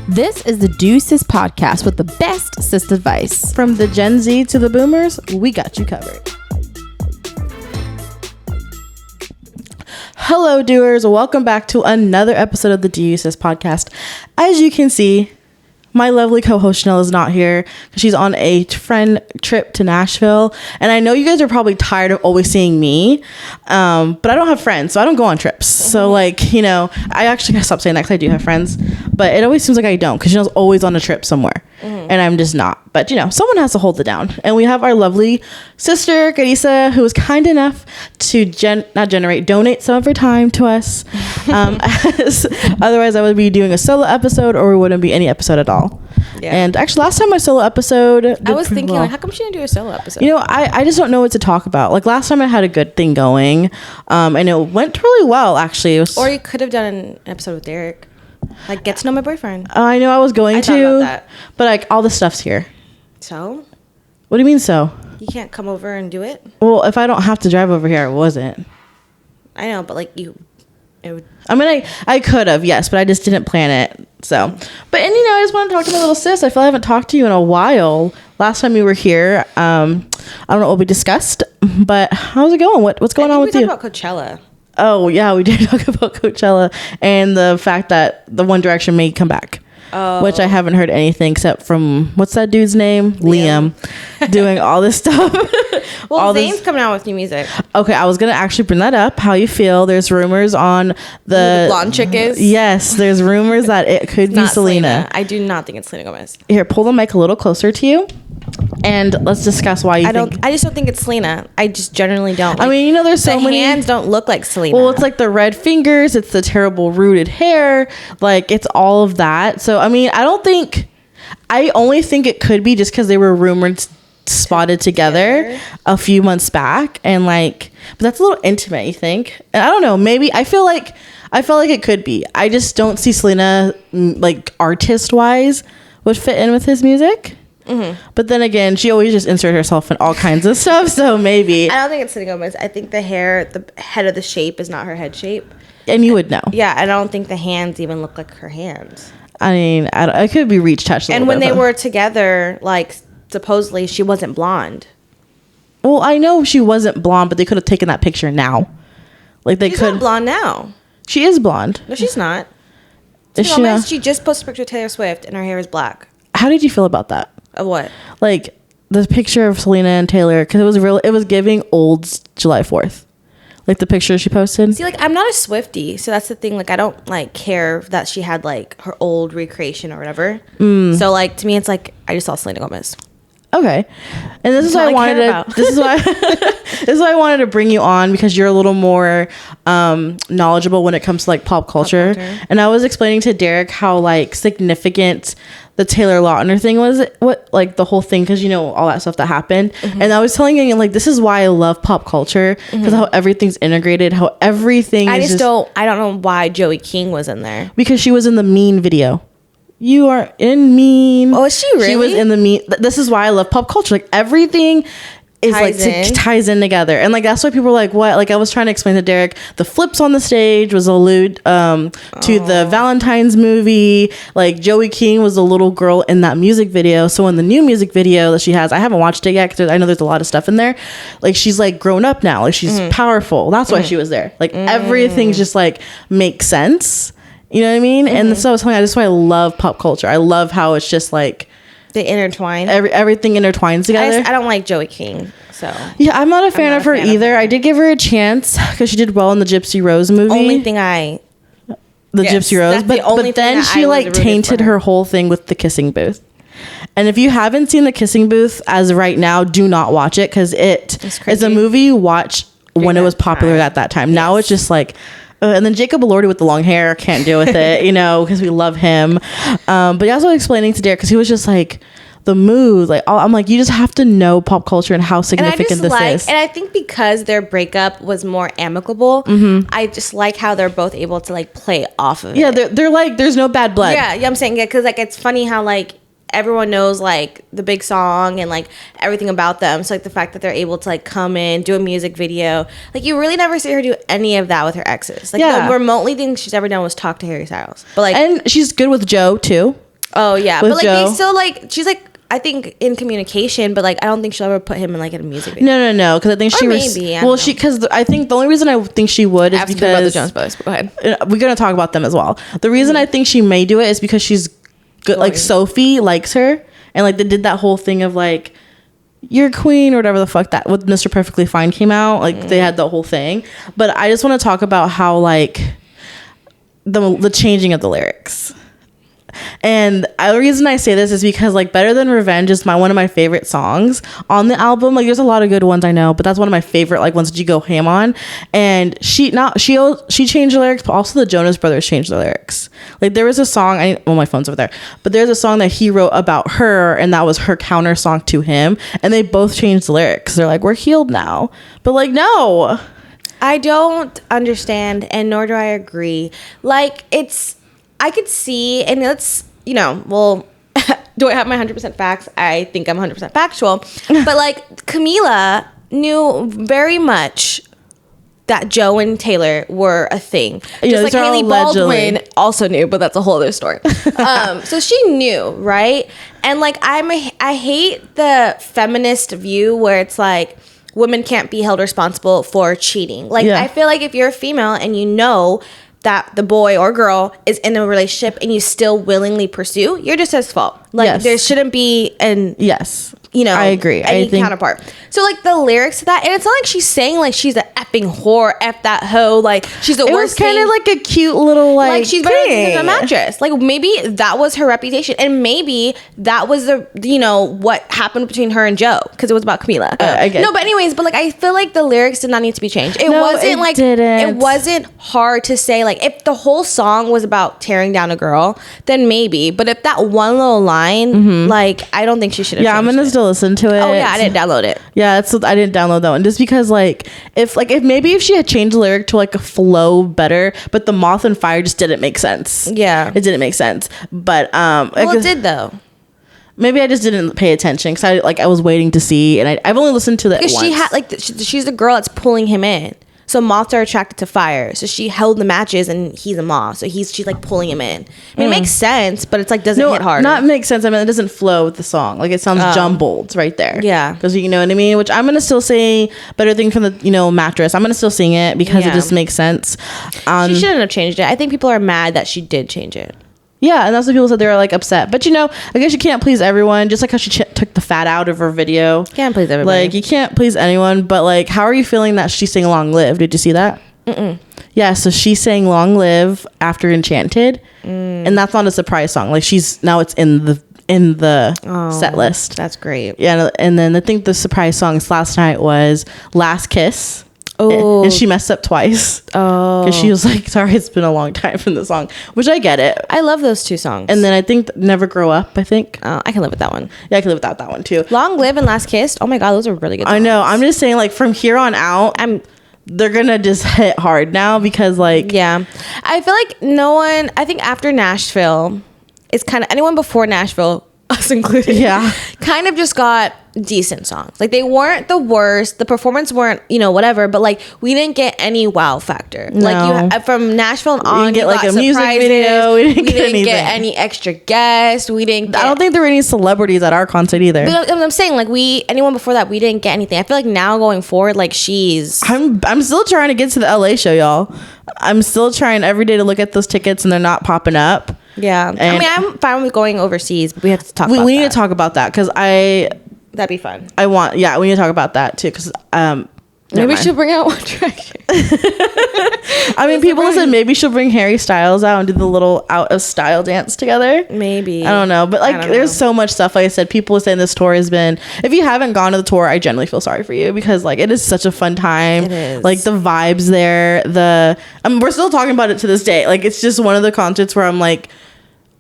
This is the Do Sis podcast with the best sis advice. From the Gen Z to the boomers, we got you covered. Hello, doers. Welcome back to another episode of the Do Sis podcast. As you can see, my lovely co-host Jenyl is not here because she's on a friend trip to Nashville. And I know you guys are probably tired of always seeing me, but I don't have friends, so I don't go on trips. So like, you know, I actually gotta stop saying that because I do have friends, but it always seems like I don't because Jenyl's always on a trip somewhere. And I'm just not. But, you know, someone has to hold it down. And we have our lovely sister, Karyssa, who was kind enough to donate some of her time to us. Otherwise, I would be doing a solo episode or it wouldn't be any episode at all. Yeah. And actually, last time my solo episode... I was thinking, like, how come she didn't do a solo episode? You know, I just don't know what to talk about. Like, last time I had a good thing going. And it went really well, actually. Or you could have done an episode with Derek. Like, get to know my boyfriend. I know I was going to, thought about that. But like all the stuff's here. So? What do you mean so? You can't come over and do it? Well, if I don't have to drive over here, it wasn't. I know, but like it would. I mean, I could have, yes, but I just didn't plan it. So, but and you know, I just want to talk to my little sis. I feel like I haven't talked to you in a while. Last time you were here, I don't know what we discussed, but how's it going? What's going on with you? We talked about Coachella. Oh yeah, we did talk about Coachella and the fact that the One Direction may come back. Oh. Which I haven't heard anything except from what's that dude's name? Liam doing all this stuff. Well, Zayn's coming out with new music. Okay, I was gonna actually bring that up. How you feel? There's rumors on the blonde chick is. Yes, there's rumors that it could be Selena. I do not think it's Selena Gomez. Here, pull the mic a little closer to you, and let's discuss why you think. I just don't think it's Selena. I just generally don't. Like, I mean, you know, there's so many. The hands don't look like Selena. Well, it's like the red fingers. It's the terrible rooted hair. Like it's all of that. So I mean, I only think it could be just because they were rumored spotted together a few months back, and like, but that's a little intimate, you think? And I don't know, maybe I felt like it could be. I just don't see Selena like artist wise would fit in with his music. But then again, she always just inserts herself in all kinds of stuff, so maybe. I don't think it's Selena Gomez. I think the head of the shape is not her head shape, and you would know. Yeah, I don't think the hands even look like her hands. I mean, I could be reach touched. And when they were together, like supposedly she wasn't blonde. Well, I know she wasn't blonde, but they could have taken that picture now. Like she's not blonde now. She is blonde. No, she's not. Is she not? She just posted a picture of Taylor Swift, and her hair is black. How did you feel about that? Of what? Like the picture of Selena and Taylor, because it was giving old July 4th. Like the picture she posted. See, like I'm not a Swiftie, so that's the thing. Like I don't like care that she had like her old recreation or whatever. So like to me, it's like I just saw Selena Gomez. Okay, and this is why I wanted to. This is why I wanted to bring you on, because you're a little more knowledgeable when it comes to like pop culture. And I was explaining to Derek how like significant the Taylor Lautner thing was, what like the whole thing, because you know all that stuff that happened. And I was telling you like this is why I love pop culture, because how everything's integrated, how everything. I don't know why Joey King was in there, because she was in the Mean video. You are in Mean. Oh, is she really? She was in the Mean. This is why I love pop culture. Like everything is ties in together, and like that's why people are like, what? Like I was trying to explain to Derek, the flips on the stage was allude to the Valentine's movie. Like Joey King was a little girl in that music video. So in the new music video that she has, I haven't watched it yet because I know there's a lot of stuff in there. Like she's like grown up now. Like she's powerful. That's why she was there. Like everything just like makes sense. You know what I mean? And so I was telling you, that's why I love pop culture. I love how it's just like they intertwine. Everything intertwines together. I don't like Joey King, so yeah, I'm not a fan of her either. I did give her a chance because she did well in the Gypsy Rose movie. Gypsy Rose, but then she like tainted her whole thing with the Kissing Booth. And if you haven't seen the Kissing Booth as of right now, do not watch it, because it's a movie you watch when it was popular at that time. Yes. Now it's just like. And then Jacob Elordi with the long hair, can't deal with it, you know, because we love him. But yeah, I was explaining to Derek, because he was just like, the mood, like I'm like, you just have to know pop culture and how significant this is. And I think because their breakup was more amicable, I just like how they're both able to like play off of it. Yeah, they're like, there's no bad blood. Yeah, I'm saying it because like it's funny how like everyone knows like the big song and like everything about them. So like the fact that they're able to like come in, do a music video, like you really never see her do any of that with her exes. Like the remotely thing she's ever done was talk to Harry Styles. But like, and she's good with Joe too. Oh yeah, with but like Joe. they still like she's like I think in communication, but like I don't think she'll ever put him in like in a music video. No, because I think she was maybe, I well, don't she because I think the only reason I think she would is I have to think about the because Jonas Brothers. But go ahead. we're gonna talk about them as well. The reason I think she may do it is because she's good, like Sophie likes her, and like they did that whole thing of like you're queen or whatever the fuck that with Mr. Perfectly Fine came out. Like they had the whole thing, but I just want to talk about how like the changing of the lyrics. And the reason I say this is because like Better Than Revenge is one of my favorite songs on the album. Like there's a lot of good ones I know, but that's one of my favorite like ones that you go ham on. And she changed the lyrics, but also the Jonas Brothers changed the lyrics. Like there was a song my phone's over there, but there's a song that he wrote about her, and that was her counter song to him, and they both changed the lyrics. They're like, we're healed now, but like no, I don't understand, and nor do I agree. Like I could see, and let's, well, do I have my 100% facts? I think I'm 100% factual. But like Camila knew very much that Joe and Taylor were a thing. Just like Haley Baldwin also knew, but that's a whole other story. So she knew, right? And like I hate the feminist view where it's like women can't be held responsible for cheating. Like I feel like if you're a female and you know that the boy or girl is in a relationship and you still willingly pursue, you're just his fault. Like there shouldn't be I agree. Any counterpart. So like the lyrics to that, and it's not like she's saying like she's an effing whore, F that hoe, like she's the worst. It was kind of like a cute little like she's better than a mattress. Like maybe that was her reputation, and maybe that was the what happened between her and Joe, because it was about Camila. No, but anyways, but like I feel like the lyrics did not need to be changed. It wasn't hard to say like if the whole song was about tearing down a girl, then maybe. But if that one little line, like I don't think she should have. Yeah, I'm gonna still listen to it. Oh yeah, I didn't download it. Yeah, I didn't download that one just because like if she had changed the lyric to like a flow better, but the moth and fire just didn't make sense. Yeah, it didn't make sense. But it did though. Maybe I just didn't pay attention because I was waiting to see, and I've only listened to that once. She had she's the girl that's pulling him in. So moths are attracted to fire. So she held the matches and he's a moth. So she's like pulling him in. I mean, it makes sense, but it's like doesn't hit hard. Not make sense. I mean, it doesn't flow with the song. Like it sounds jumbled right there. Yeah. Because you know what I mean? Which I'm going to still say Better Thing from the, mattress. I'm going to still sing it because it just makes sense. She shouldn't have changed it. I think people are mad that she did change it. Yeah, and that's what people said. They were like upset, but I guess you can't please everyone. Just like how she took the fat out of her video. Can't please everybody. Like you can't please anyone. But like, how are you feeling that she sang "Long Live"? Did you see that? Yeah, so she sang "Long Live" after Enchanted, and that's not a surprise song. Like it's in the set list. That's great. Yeah, and then I think the surprise songs last night was "Last Kiss." Oh, and she messed up twice. Oh, because she was like, "Sorry, it's been a long time" from the song, which I get it. I love those two songs. And then I think "Never Grow Up." I think I can live with that one. Yeah, I can live without that one too. "Long Live" and "Last Kiss." Oh my god, those are really good songs. I know. I'm just saying, like from here on out, they're gonna just hit hard now because like I feel like no one. I think after Nashville, it's kind of anyone before Nashville, us included. Yeah, kind of just got decent songs. Like they weren't the worst. The performance weren't whatever. But like we didn't get any wow factor. No. Like from Nashville and on, we didn't get like a music video. We didn't get any extra guests. We didn't. I don't think there were any celebrities at our concert either. But I'm saying like anyone before that we didn't get anything. I feel like now going forward, like I'm still trying to get to the LA show, y'all. I'm still trying every day to look at those tickets and they're not popping up. Yeah, and I mean I'm fine with going overseas, but we have to talk. We need to talk about that because that'd be fun. We need to talk about that too because maybe we should bring out One Direction. I mean, people said maybe she'll bring Harry Styles out and do the little out of style dance together. Maybe. I don't know, but like there's so much stuff. Like I said, people are saying this tour has been. If you haven't gone to the tour, I genuinely feel sorry for you because like it is such a fun time. It is. Like the vibes there. We're still talking about it to this day. Like it's just one of the concerts where I'm like,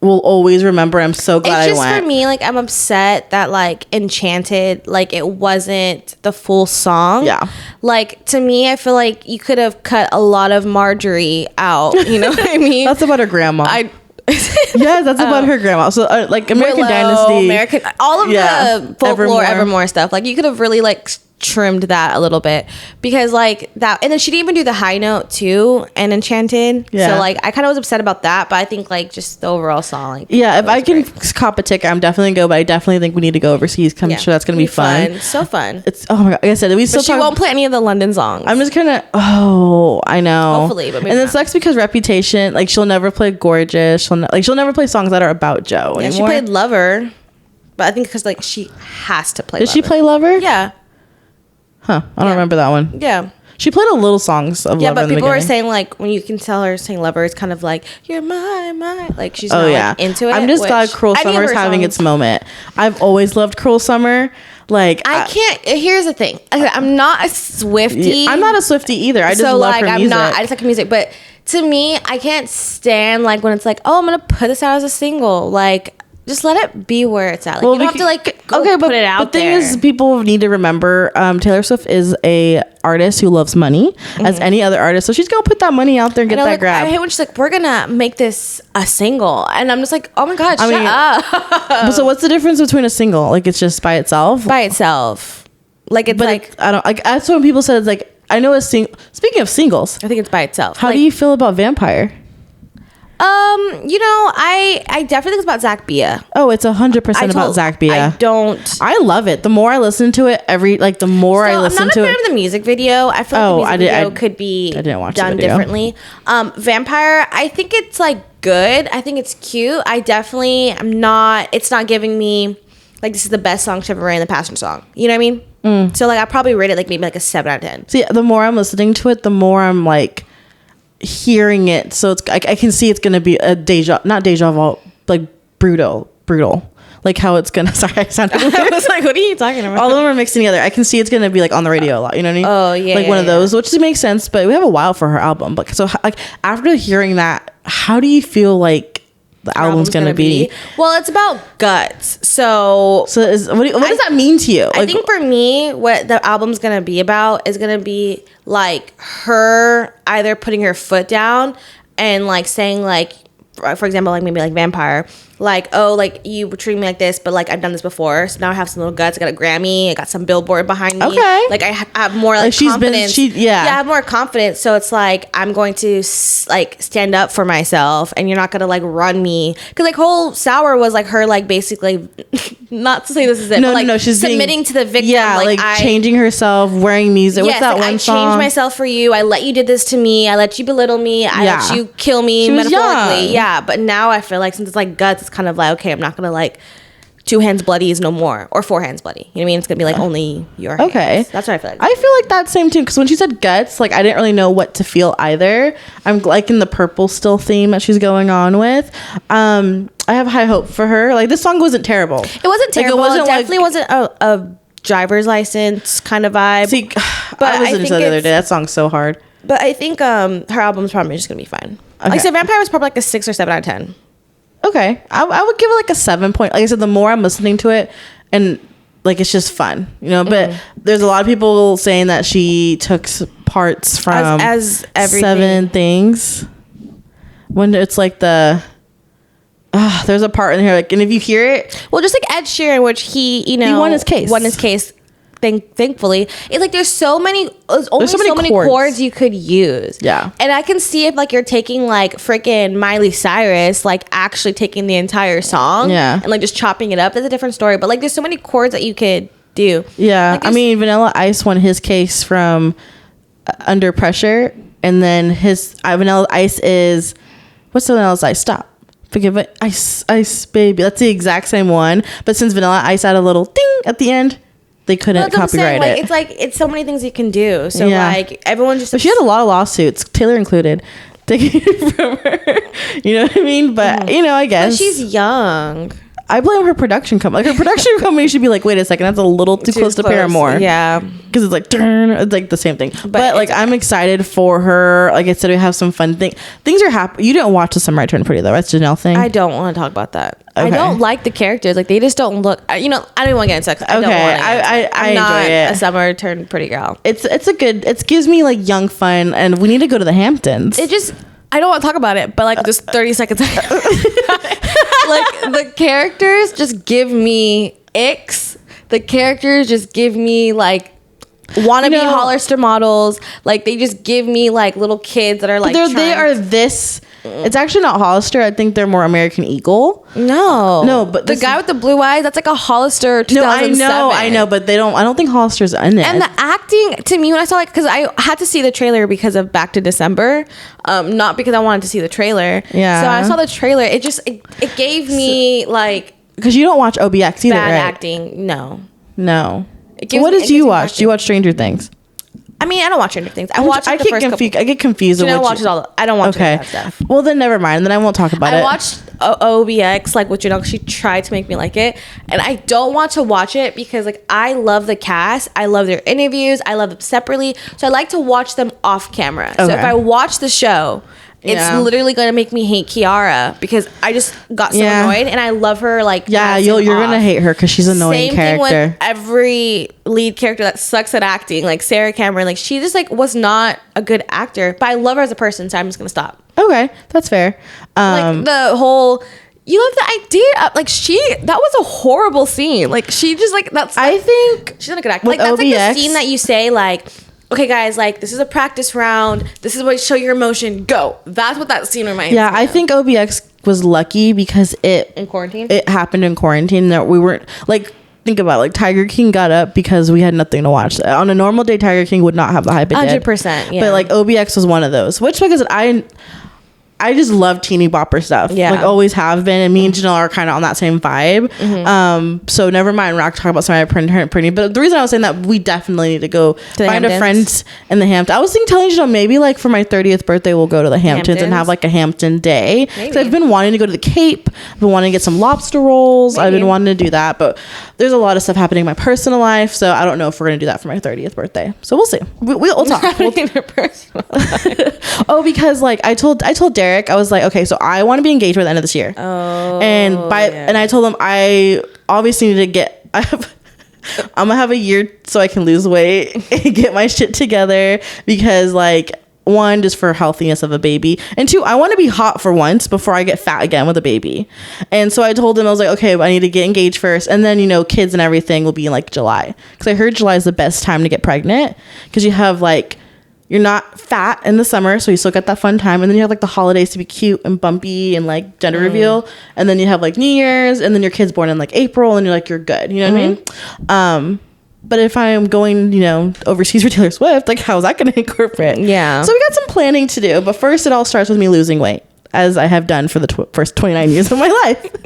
will always remember. I'm so glad I went. It's just for me, like I'm upset that like Enchanted, like it wasn't the full song. Yeah. Like to me, I feel like you could have cut a lot of Marjorie out. You know what I mean? That's about her grandma. Yes, that's about her grandma. So like American Willow, Dynasty, all of the folklore, Evermore stuff. Like you could have really like trimmed that a little bit because like that, and then she didn't even do the high note too and Enchanted. So like I kind of was upset about that, but I think like just the overall song, like, if I can cop a ticket, I'm definitely gonna go, but I definitely think we need to go overseas. I'm sure that's gonna be fun. So fun. It's, oh my god, like I said, she won't play any of the London songs. I'm just gonna, I know, hopefully, but maybe and it not. Sucks because Reputation, like she'll never play Gorgeous, she'll never play songs that are about Joe anymore. She played Lover, but I think because like she has to play Did Lover. she play Lover? Yeah. Huh. I don't remember that one. Yeah. She played a little songs of Lover. Yeah, but in the people were beginning. saying like when you can tell her saying Lover, it's kind of like you're my like she's not like, into it. I'm just glad Cruel Summer is having its moment. I've always loved Cruel Summer. Like I can't. Here's the thing. I'm not a Swiftie. I'm not a Swiftie either. I just love like, her music. I just like her music, but to me, I can't stand like when it's like, oh, I'm gonna put this out as a single. Like, just let it be where it's at. Like, you don't have to like go put it out there. The thing is, people need to remember Taylor Swift is a artist who loves money as any other artist. So she's gonna put that money out there and get that grab. I hate when she's like, we're gonna make this a single, and I'm just like, oh my god, shut up. So what's the difference between a single? Like it's just by itself. By itself, like it's like I don't like. That's when people said it's like I know a Speaking of singles, I think it's by itself. How do you feel about Vampire? I definitely think it's about Zach Bia. Oh, it's 100% about Zach Bia. I love it. The more I listen to it, the more I listen to it. I'm not a fan of the music video. I feel like the music video could be done differently. Vampire, I think it's like good. I think it's cute. It's not giving me like this is the best song she's ever written, the Passion song. You know what I mean? So like I probably rate it like maybe like a 7 out of 10. See, the more I'm listening to it, the more I'm like hearing it, so it's I can see it's gonna be a not deja vu, like brutal, like how it's gonna. Sorry, I sounded weird. I was like, what are you talking about? All of them are mixed together. I can see it's gonna be like on the radio a lot. You know what I mean? Oh yeah, like one of those, which makes sense. But we have a while for her album. But so like after hearing that, how do you feel like the album's gonna be? Well, it's about guts. So what does that mean to you? I think for me, what the album's gonna be about is gonna be like her either putting her foot down and like saying like, for example, like maybe like Vampire, like, oh, like you were treating me like this, but like I've done this before, so now I have some little guts. I got a Grammy, I got some Billboard behind me. Okay, like I have more like confidence. I have more confidence. So it's like I'm going to like stand up for myself, and you're not gonna like run me. Because like whole Sour was like her like basically, not to say this is it, but like she's submitting to the victim. Yeah, like changing herself, wearing music. What's that one song? I changed myself for you. I let you do this to me. I let you belittle me. I let you kill me metaphorically. Yeah, but now I feel like since it's like guts, it's kind of like, okay, I'm not gonna like 2 hands bloody is no more, or 4 hands bloody. You know what I mean? It's gonna be like only your hands. Okay, that's what I feel like. I feel like that same too, because when she said guts, like I didn't really know what to feel either. I'm liking the purple still theme that she's going on with. I have high hope for her. Like this song wasn't terrible. It wasn't terrible. Like, it definitely wasn't a driver's license kind of vibe. See, but I listened to it the other day. That song's so hard. But I think her album's probably just gonna be fine. Okay. Like I said, Vampire was probably like a 6 or 7 out of 10. Okay, I would give it like a 7 point. Like I said, the more I'm listening to it, and like it's just fun, you know. But there's a lot of people saying that she took parts from as everything. 7 Things. When it's like there's a part in here, like, and if you hear it, well, just like Ed Sheeran, which he won his case. Thankfully, it's like there's only so many chords you could use. Yeah, and I can see if like you're taking like freaking Miley Cyrus, like actually taking the entire song, and like just chopping it up. That's a different story. But like there's so many chords that you could do. Yeah, like, I mean Vanilla Ice won his case from Under Pressure, and then his Vanilla Ice is what's Vanilla Ice? Stop. Forgive it. Ice baby. That's the exact same one. But since Vanilla Ice had a little ding at the end, they couldn't copyright it. It's like it's so many things you can do. So like everyone just. But she had a lot of lawsuits, Taylor included, taking it from her. You know what I mean? But I guess. But she's young. I blame her production company. Like her production company should be like, wait a second, that's a little too close to Paramore. Yeah, because it's like it's like the same thing. But like I'm excited for her. Like I said, we have some fun things. Things are happening. You didn't watch The Summer I Turned Pretty though. That's Jenyl thing. I don't want to talk about that. Okay. I don't like the characters. Like they just don't look. I don't want to get into sex. I don't want to. I'm not enjoy it. A Summer Turned Pretty girl. It's a good. It gives me like young fun, and we need to go to the Hamptons. I don't want to talk about it, but like just 30 seconds. Like the characters just give me icks. The characters just give me like wannabe Hollister models. Like they just give me like little kids that are like they are this. It's actually not Hollister. I think they're more American Eagle. No, but the guy with the blue eyes, that's like a Hollister 2007. No, I know, but I don't think Hollister's in it. And the acting to me when I saw like, because I had to see the trailer because of Back to December, not because I wanted to see the trailer. Yeah. So I saw the trailer. It just it gave me like, because you don't watch OBX either, bad right? acting. No. What did you watch? Do you watch Stranger Things? I mean, I don't watch Stranger Things. I watch like, I get confused. I watches all. I don't watch any of that stuff. Well, then never mind. Then I won't talk about it. I watched OBX like with Jenyl. She tried to make me like it, and I don't want to watch it because like I love the cast. I love their interviews. I love them separately. So I like to watch them off camera. Okay. So if I watch the show, it's literally going to make me hate Kierra because I just got so annoyed, and I love her. Like, you're gonna hate her because she's an annoying character. Same thing with every lead character that sucks at acting, like Sarah Cameron. Like, she just like was not a good actor, but I love her as a person, so I'm just gonna stop. Okay, that's fair. Like the whole. You love the idea of, like, that was a horrible scene. Like, she just like that's. I think she's not a good actor. Like that's like the scene that you say like. Okay, guys, like, this is a practice round. This is what show your emotion. Go. That's what that scene reminds me of. I think OBX was lucky because in quarantine? It happened in quarantine. That we weren't, like, think about it, like, Tiger King got up because we had nothing to watch. On a normal day, Tiger King would not have the hype it did. 100%, yeah. But, like, OBX was one of those. Which, because I just love teeny bopper stuff. Yeah. Like, always have been. And me and Jenyl are kind of on that same vibe. Mm-hmm. So never mind, we're not talking about somebody pretty. But the reason I was saying that, we definitely need to go find a friend in the Hamptons. I was telling Jenyl maybe like for my 30th birthday, we'll go to the Hamptons and have like a Hampton day. Because I've been wanting to go to the Cape. I've been wanting to get some lobster rolls. Maybe. I've been wanting to do that. But there's a lot of stuff happening in my personal life. So I don't know if we're going to do that for my 30th birthday. So we'll see. We'll talk. Oh, because like I told Derek, I was like, okay, so I want to be engaged by the end of this year. Oh, and I told him I obviously need to I'm gonna have a year so I can lose weight and get my shit together because like, one, just for healthiness of a baby, and two, I want to be hot for once before I get fat again with a baby. And so I told him, I was like, okay, I need to get engaged first, and then kids and everything will be in like July, because I heard July is the best time to get pregnant because you have like, you're not fat in the summer, so you still get that fun time. And then you have like the holidays to be cute and bumpy and like gender reveal. And then you have like New Year's, and then your kid's born in like April, and you're good. You know what I mean? But if I'm going, overseas for Taylor Swift, like how's that going to incorporate? Yeah. So we got some planning to do. But first, it all starts with me losing weight, as I have done for the first 29 years of my life.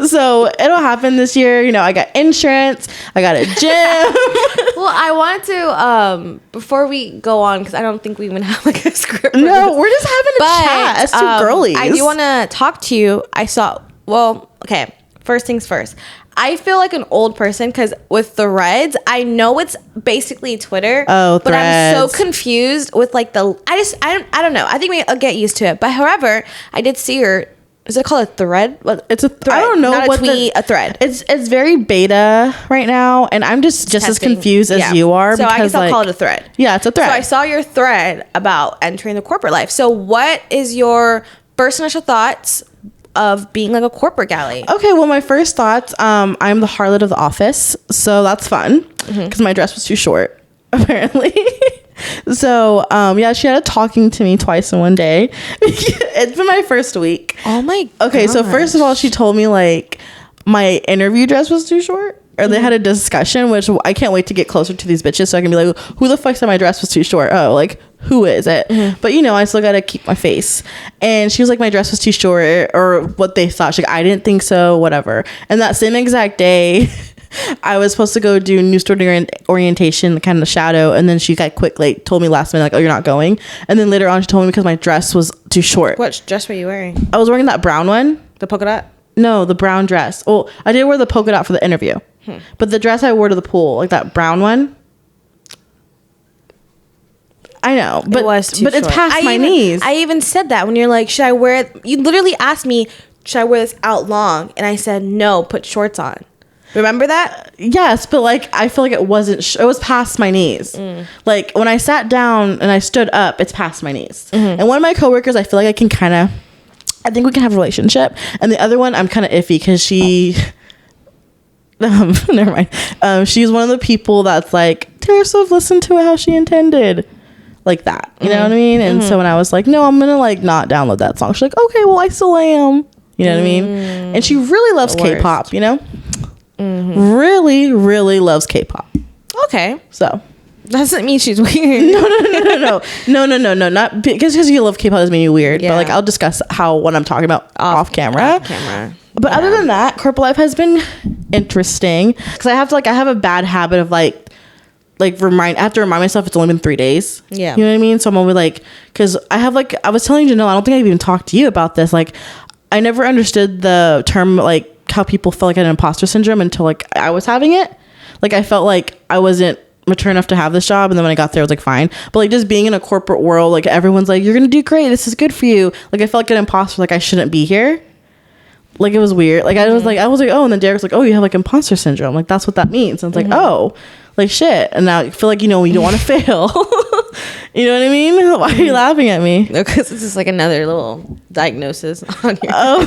So it'll happen this year. I got insurance. I got a gym. Well, I wanted to, before we go on, because I don't think we even have like a script. No, we're just having a chat as two girlies. I do want to talk to you. Okay, first things first. I feel like an old person because with Threads, I know it's basically Twitter. Oh, but Threads. I'm so confused with like I don't know. I think I'll get used to it. But however, I did see her. Is it called a thread? It's a thread. I don't know what a thread. It's very beta right now, and I'm just as confused as you are. So I guess I'll call it a thread. Yeah, it's a thread. So I saw your thread about entering the corporate life. So what is your first initial thoughts of being like a corporate galley? Okay, well, my first thoughts, I'm the harlot of the office, so that's fun because my dress was too short, apparently. So she had a talking to me twice in one day. It's been my first week. Oh my god. Okay, so first of all, she told me like my interview dress was too short, or they had a discussion, which I can't wait to get closer to these bitches so I can be like, who the fuck said my dress was too short? Oh, like who is it? But I still gotta keep my face. And she was like, my dress was too short, or what they thought. She's like, I didn't think so, whatever. And that same exact day, I was supposed to go do new student orientation, kind of shadow, and then she got told me last minute, like, oh, you're not going. And then later on, she told me because my dress was too short. What dress were you wearing? I was wearing that brown one. The polka dot? No, the brown dress. Oh, I did wear the polka dot for the interview. But the dress I wore to the pool, like that brown one. I know, but it was too short. It's past my knees. I even said that when you're like, should I wear it? You literally asked me, should I wear this out long? And I said, no, put shorts on. Remember that? Yes, but like I feel like it wasn't. It was past my knees. Like when I sat down and I stood up, it's past my knees. And one of my coworkers, I feel like I think we can have a relationship. And the other one, I'm kind of iffy because she never mind. She's one of the people that's like, Taylor Swift listened to it how she intended. Like that. You know what I mean? And so when I was like, no, I'm going to like not download that song. She's like, okay, well, I still am. You know what I mean? And she really loves K-pop, you know? Really, really loves K-pop. Okay. So. Doesn't mean she's weird. No. Not because you love K-pop doesn't mean you're weird. Yeah. But like, I'll discuss what I'm talking about off camera. But other than that, corporate life has been interesting. Because I have a bad habit of I have to remind myself it's only been 3 days. Yeah. You know what I mean? So I'm always like, because I have I was telling Jenyl, I don't think I've even talked to you about this. Like, I never understood the term, like, how people felt like I had an imposter syndrome until like I was having it. Like, I felt like I wasn't mature enough to have this job, and then when I got there I was like fine, but like just being in a corporate world, like everyone's like, you're gonna do great, this is good for you. Like, I felt like an imposter, like I shouldn't be here. Like, it was weird. Like, I was like, oh, and then Derek's like, oh, you have like imposter syndrome, like that's what that means. And it's like, oh, like shit. And now I feel like, you know, when you don't want to fail. You know what I mean? Why are you laughing at me? No, because it's just like another little diagnosis on your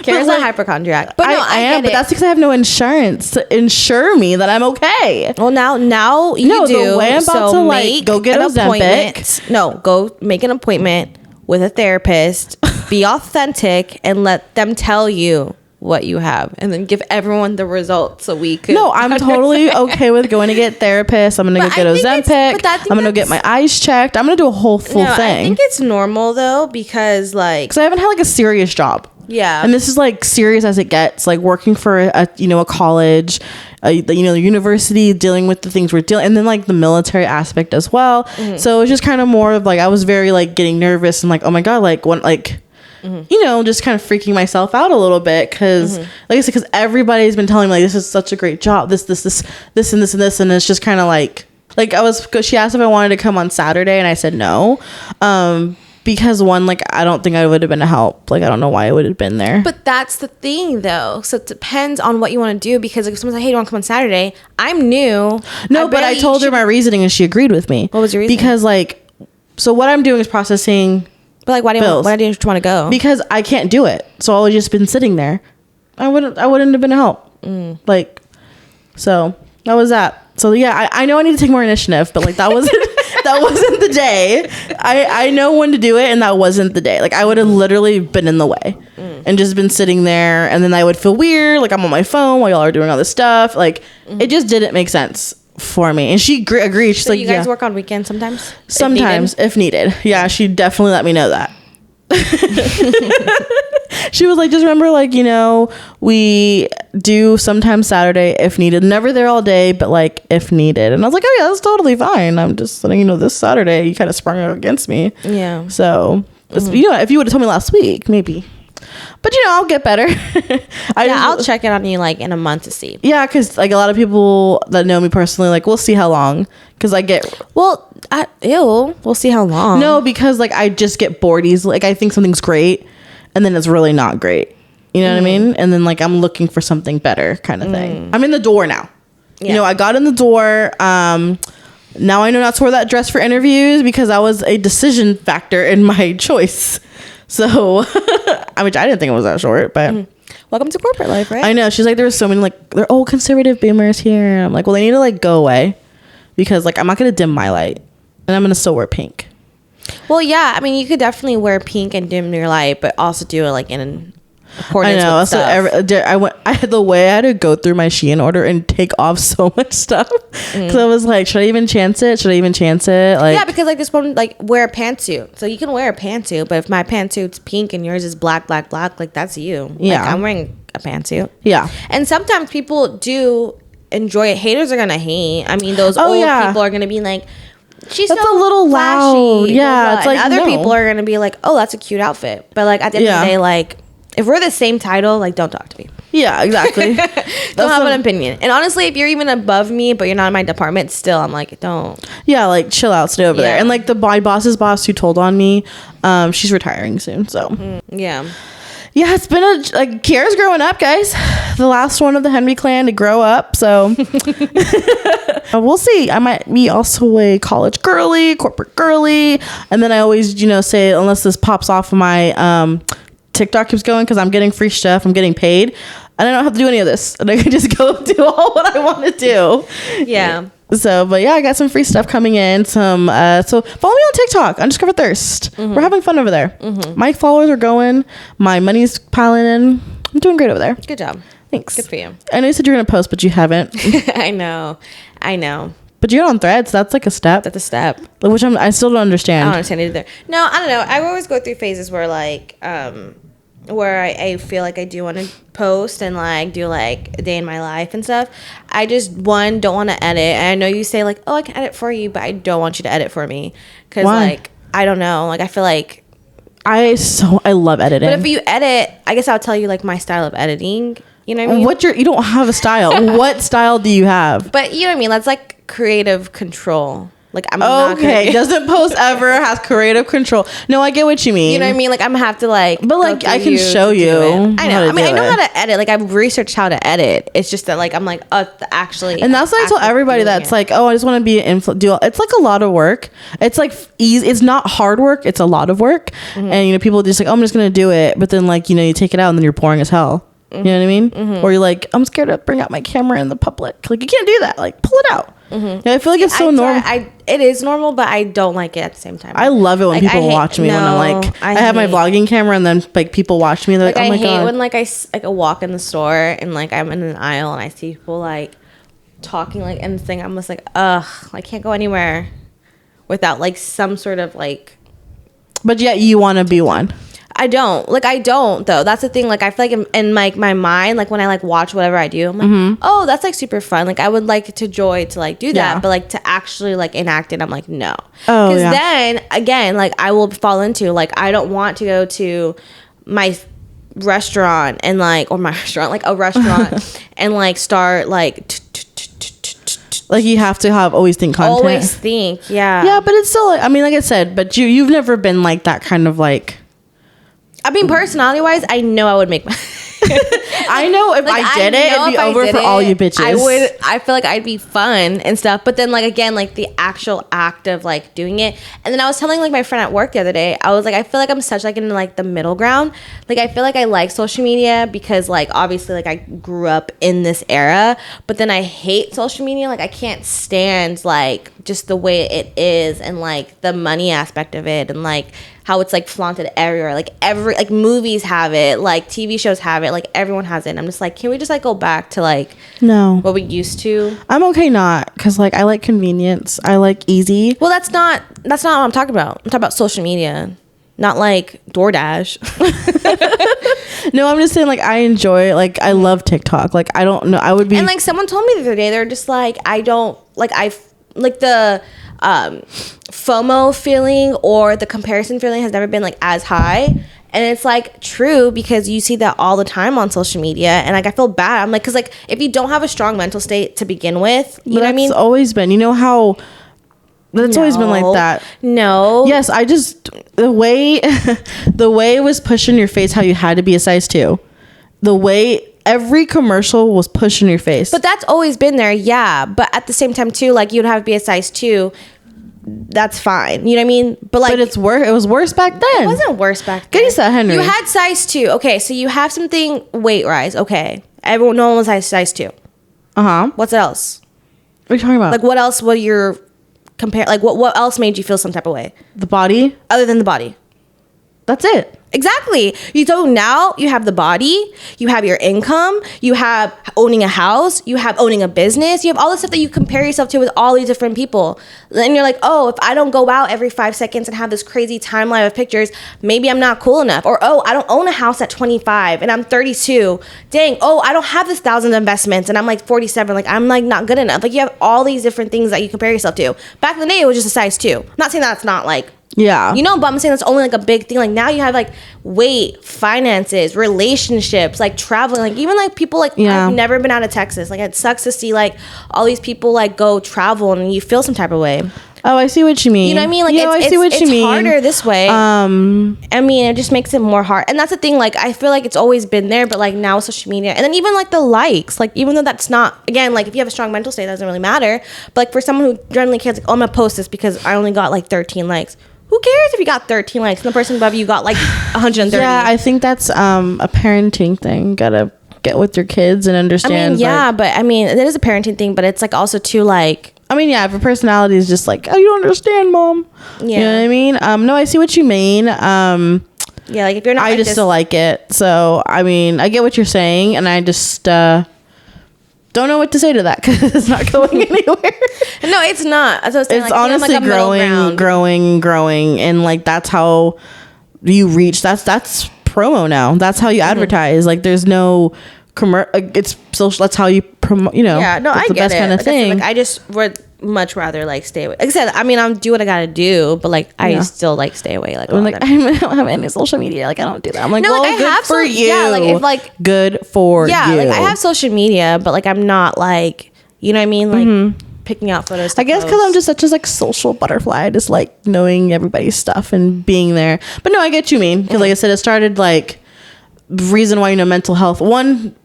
Kierra's a hypochondriac. But no, I am, but that's because I have no insurance to insure me that I'm okay. Well, now you do. The way I'm about to like go get an appointment. No, go make an appointment with a therapist. Be authentic and let them tell you what you have, and then give everyone the results so we could. No, I'm totally okay with going to get therapists. I'm gonna go get Ozempic. I'm gonna get my eyes checked. I'm gonna do a whole full thing. I think it's normal though, because I haven't had like a serious job. Yeah, and this is like serious as it gets. Like working for a college, the university, dealing with the things we're dealing, and then like the military aspect as well. So it's just kind of more of like I was very like getting nervous and like, oh my god, like when like. Just kind of freaking myself out a little bit because like I said, because everybody's been telling me like this is such a great job, this and this and this, and it's just kind of like she asked if I wanted to come on Saturday and I said no, because one, like I don't think I would have been a help. Like I don't know why I would have been there. But that's the thing though, so it depends on what you want to do, because if someone's like, hey, do you want to come on Saturday, I'm new. But I told her my reasoning and she agreed with me. What was your reason? Because so what I'm doing is processing. But like, why didn't you want to go? Because I can't do it. So I would just been sitting there. I wouldn't have been a help. So that was that. So yeah, I know I need to take more initiative, but like that wasn't the day. I know when to do it, and that wasn't the day. Like I would have literally been in the way and just been sitting there, and then I would feel weird, like I'm on my phone while y'all are doing all this stuff. Like it just didn't make sense for me. And she agreed. She's like, you guys work on weekends sometimes? Sometimes if needed. Yeah, she definitely let me know that. She was like, just remember, like, we do sometimes Saturday if needed. Never there all day, but like if needed. And I was like, oh yeah, that's totally fine. I'm just letting you know this Saturday you kind of sprung out against me. Yeah. So if you would have told me last week, maybe. But I'll get better. I'll check in on you like in a month to see. Yeah, because like a lot of people that know me personally, like we'll see how long. Because I get we'll see how long. No, because like I just get bored easily. Like I think something's great, and then it's really not great. You know what I mean? And then like I'm looking for something better, kind of thing. I'm in the door now. Yeah. I got in the door. Now I know not to wear that dress for interviews because that was a decision factor in my choice. So, I didn't think it was that short, but welcome to corporate life, right? I know. She's like, there were so many like they're all conservative boomers here. I'm like, well, they need to like go away because like I'm not gonna dim my light, and I'm gonna still wear pink. Well, yeah, I mean, you could definitely wear pink and dim your light, but also do it like in accordance I know. with stuff. I had to go through my Shein order and take off so much stuff because I was like, should I even chance it? Like, yeah, because like this one, like wear a pantsuit, so you can wear a pantsuit, but if my pantsuit's pink and yours is black, like that's you. Yeah, like, I'm wearing a pantsuit. Yeah, and sometimes people do enjoy it. Haters are gonna hate. I mean, those old people are gonna be like, she's that's so a little flashy. loud. Yeah, it's like other people are gonna be like, oh, that's a cute outfit, but like at the end of the day, like if we're the same title, like don't talk to me. Yeah, exactly. Don't have an opinion. And honestly, if you're even above me but you're not in my department, still I'm like, don't. Yeah, like chill out, stay over there. And like my boss's boss who told on me, she's retiring soon, so yeah, it's been Kierra's growing up, guys. The last one of the Henry clan to grow up, so we'll see. I might be also a college girly, corporate girly, and then I always say, unless this pops off of my TikTok keeps going, because I'm getting free stuff, I'm getting paid, and I don't have to do any of this, and I can just go do all what I want to do. Yeah. So, but yeah, I got some free stuff coming in. So follow me on TikTok, Undiscovered Thirst. We're having fun over there. My followers are going. My money's piling in. I'm doing great over there. Good job. Thanks. Good for you. I know you said you're gonna post, but you haven't. I know. But you're on Threads. That's like a step. That's a step. Which I still don't understand. I don't understand it either. No, I don't know. I always go through phases where like where I feel like I do want to post and like do like a day in my life and stuff. I just don't want to edit. And I know you say like, oh, I can edit for you, but I don't want you to edit for me because like I don't know. Like I feel like I love editing. But if you edit, I guess I'll tell you like my style of editing. You know what I mean? You don't have a style. What style do you have? But you know what I mean? That's like creative control. Like I'm not okay. Doesn't post ever has creative control. No, I get what you mean. You know what I mean? Like I'm gonna have to like. But like I can show you. I know. I mean, I know how to edit. Like I've researched how to edit. It's just that like I'm like actually. And that's what I tell everybody that's like, oh, I just want to be an influencer. It's like a lot of work. It's like easy. It's not hard work. It's a lot of work. And you know, people are just like, oh, I'm just gonna do it. But then like, you know, you take it out and then you're boring as hell. You know what I mean? Or you're like, I'm scared to bring out my camera in the public. Like you can't do that. Like pull it out. Yeah, I feel like it's so normal. It is normal, but I don't like it at the same time. I love it when people watch me when I'm like, I have my vlogging camera and then like people watch me. They're like, oh my God. I hate when like I walk in the store and like I'm in an aisle and I see people like talking like and thing. I'm just like, ugh, I can't go anywhere without like some sort of like. But yet you want to be one. I don't though. That's the thing. Like I feel like in like my mind, like when I like watch whatever I do, I'm like, oh, that's like super fun. Like I would like to like do that, but like to actually like enact it, I'm like no. Because then again, like I will fall into like I don't want to go to my restaurant and like or my restaurant like a restaurant and like start like. Like you have to always think content. Always think, yeah. Yeah, but it's still. Like, I mean, like I said, but you've never been like that kind of like. I mean, personality-wise, I know I would make my... I know if like, I did it, it'd be over for all you bitches. I feel like I'd be fun and stuff. But then, like, again, like, the actual act of, like, doing it. And then I was telling, like, my friend at work the other day, I was like, I feel like I'm such, like, in, like, the middle ground. Like, I feel like I like social media because, like, obviously, like, I grew up in this era. But then I hate social media. Like, I can't stand, like, just the way it is and, like, the money aspect of it and, like... how it's like flaunted everywhere, like movies have it, like TV shows have it, like everyone has it. And I'm just like, can we just like go back to like what we used to? I'm okay not, because like I like convenience, I like easy. Well, that's not what I'm talking about. I'm talking about social media, not like DoorDash. No, I'm just saying like I enjoy, like I love TikTok. Like I don't know, I would be. And like someone told me the other day, they're just like, I don't like the FOMO feeling or the comparison feeling has never been like as high. And it's like true because you see that all the time on social media. And like I feel bad. I'm like, because like if you don't have a strong mental state to begin with, you know what I mean? That's always been, you know how that's always been like that. No. Yes, I just the way it was pushed in your face how you had to be a size 2. The way every commercial was pushed in your face. But that's always been there, yeah. But at the same time, too, like you'd have to be a size 2. That's fine. You know what I mean? But like, it was worse back then. It wasn't worse back then. Karyssa, Henry. You had size 2. Okay, so you have something weight rise. Okay, no one was size 2. What's else? What are you talking about? Like what else? What you're compare? Like what else made you feel some type of way? The body, other than the body. That's it. Exactly. So now you have the body, you have your income, you have owning a house, you have owning a business, you have all the stuff that you compare yourself to with all these different people. And you're like, oh, if I don't go out every 5 seconds and have this crazy timeline of pictures, maybe I'm not cool enough. Or, oh, I don't own a house at 25 and I'm 32. Dang, oh, I don't have this thousands of investments and I'm like 47. Like, I'm like not good enough. Like, you have all these different things that you compare yourself to. Back in the day, it was just a size 2. I'm not saying that's not like, yeah, you know, but I'm saying that's only like a big thing. Like now you have like weight, finances, relationships, like traveling, like even like people like I've never been out of Texas. Like it sucks to see like all these people like go travel and you feel some type of way. Oh, I see what you mean. You know what I mean? Like it's harder this way. I mean, it just makes it more hard. And that's the thing. Like I feel like it's always been there, but like now with social media, and then even like the likes, like even though that's not, again, like if you have a strong mental state, it doesn't really matter. But like for someone who generally cares, like, oh, I'm gonna post this because I only got like 13 likes. Who cares if you got 13 likes and the person above you got like 130? Yeah, I think that's a parenting thing. Gotta get with your kids and understand. I mean, yeah, but I mean, it is a parenting thing, but it's like also too like. I mean, yeah, if your personality is just like, oh, you don't understand, mom. Yeah. You know what I mean? No, I see what you mean. Yeah, like if you're not, I like just still like it. So, I mean, I get what you're saying, and I just don't know what to say to that because it's not going anywhere. No, it's not. That's what I was saying. It's like, honestly like growing, and like that's how you reach. That's promo now. That's how you advertise. Like, there's no it's social. That's how you promote. You know. Yeah. No, I the get best it. kind of like thing. I just would much rather like stay away. Like I said, I mean, I'm do what I gotta do, but like I still like stay away. Like I'm like I don't have any social media. Like I don't do that. I'm like, no, well, like, I good have for you. Yeah, like if like good for you. Yeah, like I have social media, but like I'm not like, you know what I mean, like picking out photos. I guess because I'm just such a like social butterfly. I just like knowing everybody's stuff and being there. But no, I get you mean because like I said, it started like reason why mental health. One,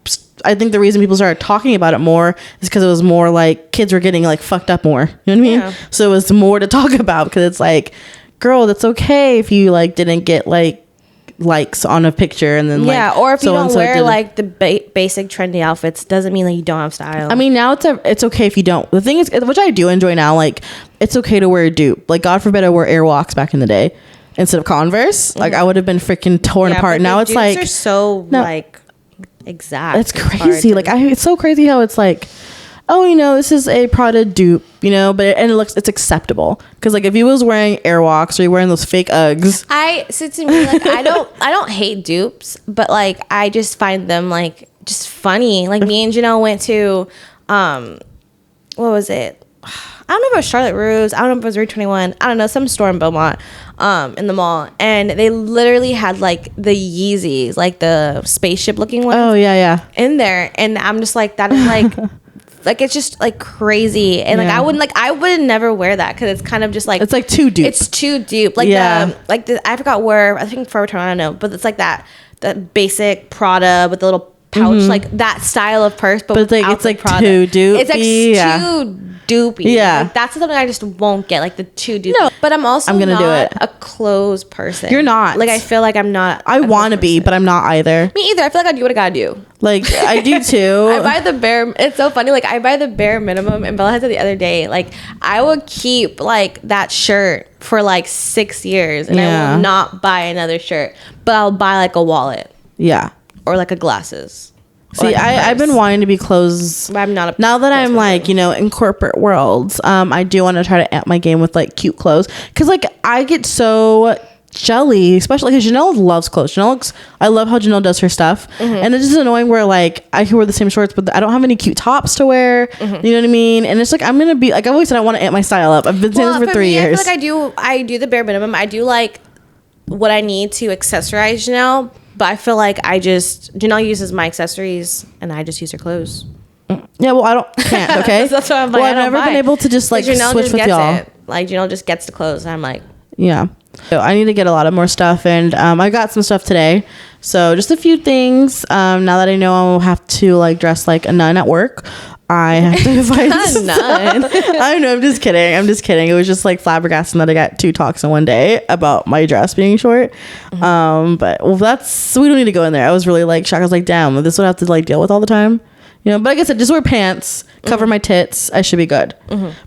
I think the reason people started talking about it more is because it was more like kids were getting like fucked up more. You know what I mean? Yeah. So it was more to talk about because it's like, girl, that's okay if you like didn't get like likes on a picture and then or if you don't wear like the basic trendy outfits doesn't mean that you don't have style. I mean, now it's okay if you don't. The thing is, which I do enjoy now, like it's okay to wear a dupe. Like God forbid I wore Airwalks back in the day instead of Converse. Like I would have been freaking torn apart. Now it's like are so like exact. It's crazy. Like it's so crazy how it's like, oh, this is a Prada dupe, but it's acceptable because like if you was wearing Airwalks or you're wearing those fake Uggs, to me like I don't hate dupes, but like I just find them like just funny. Like me and Jenyl went to what was it? I don't know if it was Charlotte Russe. I don't know if it was Route 21. I don't know, some store in Beaumont, in the mall. And they literally had like the Yeezys, like the spaceship looking ones. Oh yeah. In there. And I'm just like, that is like, like it's just like crazy. And like I would never wear that because it's kind of just like, it's like too dupe. It's too dupe. Like I forgot where, I think Forever 21, I don't know, but it's like that basic Prada with the little pouch, like that style of purse, but like it's like too doopey. It's like too doopey. Yeah, like, that's something I just won't get, like the too doopey. No, but I'm gonna do it. A clothes person. You're not. Like I feel like I'm not. I want to be, but I'm not either. Me either. I feel like I do what I gotta do. Like I do too. I buy the bare. It's so funny. Like I buy the bare minimum, and Bella had said the other day, like I would keep like that shirt for like 6 years, and I will not buy another shirt, but I'll buy like a wallet. Yeah. Or like a glasses. See, like I've been wanting to be clothes. I'm not. Now that I'm like, in corporate worlds, I do want to try to amp my game with like cute clothes. Cause like I get so jelly, especially because Jenyl loves clothes. I love how Jenyl does her stuff. And it's just annoying where like I can wear the same shorts, but I don't have any cute tops to wear. You know what I mean? And it's like, I'm going to be like, I've always said I want to amp my style up. I've been saying this for 3 years. I feel like I do the bare minimum. I do like what I need to accessorize Jenyl. But I feel like Jenyl uses my accessories and I just use her clothes. Yeah, well, can't, okay? That's what I'm like. Well, I've never been able to just like switch with y'all. Like Jenyl just gets the clothes and I'm like. Yeah. So I need to get a lot of more stuff and I got some stuff today. So just a few things. Now that I know I'll have to like dress like a nun at work. I have to find a nun. I know, I'm just kidding. It was just like flabbergasting that I got 2 talks in one day about my dress being short. But we don't need to go in there. I was really like shocked. I was like, damn, this would I have to like deal with all the time. But like I said, just wear pants, cover my tits. I should be good.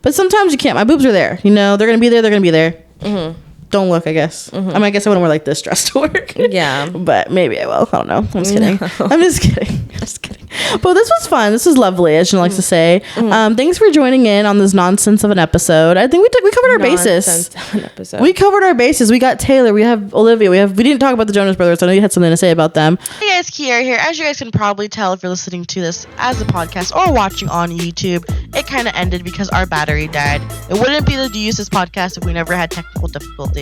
But sometimes you can't. My boobs are there. They're gonna be there. Don't look, I guess. I mean, I guess I wouldn't wear like this dress to work. Yeah. But maybe I will. I don't know. I'm just kidding. I'm just kidding. But this was fun. This was lovely, as Jenyl likes to say. Thanks for joining in on this nonsense of an episode. I think we covered our bases. We covered our bases. We got Taylor. We have Olivia. We didn't talk about the Jonas Brothers. I know you had something to say about them. Hey guys, Kierra here. As you guys can probably tell if you're listening to this as a podcast or watching on YouTube, it kind of ended because our battery died. It wouldn't be the Do You Use This podcast if we never had technical difficulties.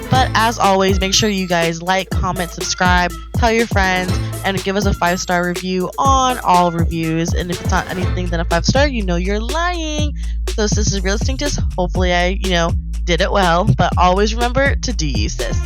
But as always, make sure you guys like, comment, subscribe, tell your friends, and give us a 5-star review on all reviews. And if it's not anything than a 5-star, you're lying. So since this is real listening to this, hopefully I, did it well. But always remember to do use this.